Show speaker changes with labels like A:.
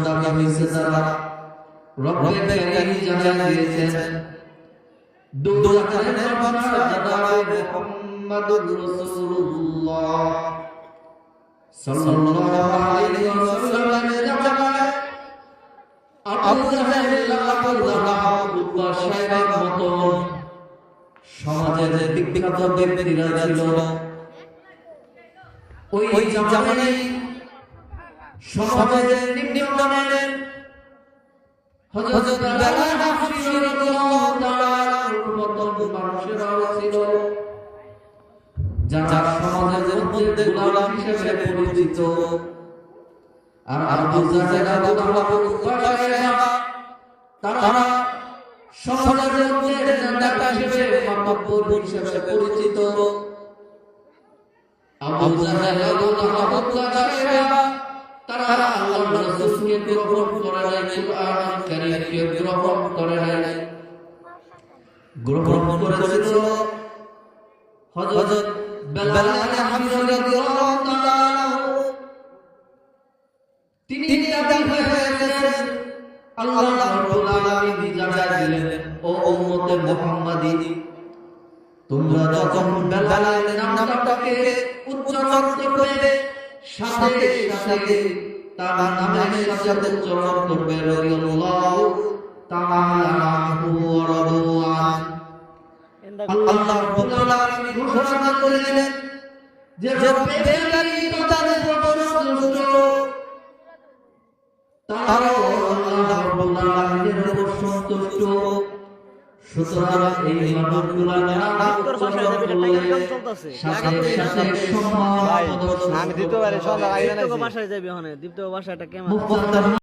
A: দাবি হয়েছে যারা রব্বে কারীম জানায় দিয়েছেন দুজাহানের বাদশা জনাব মুহাম্মদুর রাসূলুল্লাহ সাল্লাল্লাহু আলাইহি ওয়াসাল্লামের জামানায় আবু জাহেল লাগাল সাহেবের মতো সমাজের বিখ্যাত ব্যক্তিরা ছিল। ওই জামানায় সমাজের নিম্নমানের হযরত বেলাল হাফসী রাদিয়াল্লাহু তাআলা মতো মানুষেরাও ছিল যারা সমাজের মধ্যে গোলাম হিসেবে পরিচিত। আর আবু জাহেল তারা সমাজের মধ্যে নেতা হিসেবে মাতব্বর হিসেবে পরিচিত। আবু জাহেল তারা আল্লাহর রাসূলকে গ্রহণ করে নাই, কুরআন কারীমকে গ্রহণ করে নাই। গ্রহণ করেছিল হযরত বেলাল হাফসী রাদিয়াল্লাহু তাআলা। তিনি দাবি হয়েছেন আল্লাহ রাব্বুল আলামিন জানায় দিলেন, ও উম্মতে মুহাম্মাদী, তোমরা যখন বেলালের নামটাকে উচ্চারণ করবে সাথে সাথে তার নামের সাথে উচ্চারণ করবে রাদিয়াল্লাহু তাআলা আনহু ওয়া রাদওয়ান। আল্লাহ রাব্বুল আলামিন ঘোষণা করেছিলেন যে রব্বে কারীম তাদের উপর সন্তুষ্ট, তারাও আল্লাহ রাব্বুল আলামিনের উপর সন্তুষ্ট। সুতরাং এই মানুষগুলা নাম উচ্চারণ করলে সাথে সাথে সম্মান প্রদর্শন।
B: আমি দ্বিতীয়বারে সন্ধ্যা আইনা নাই, বাসায় যাবি ওখানে দ্বিতীয় বাসাটা কেমন।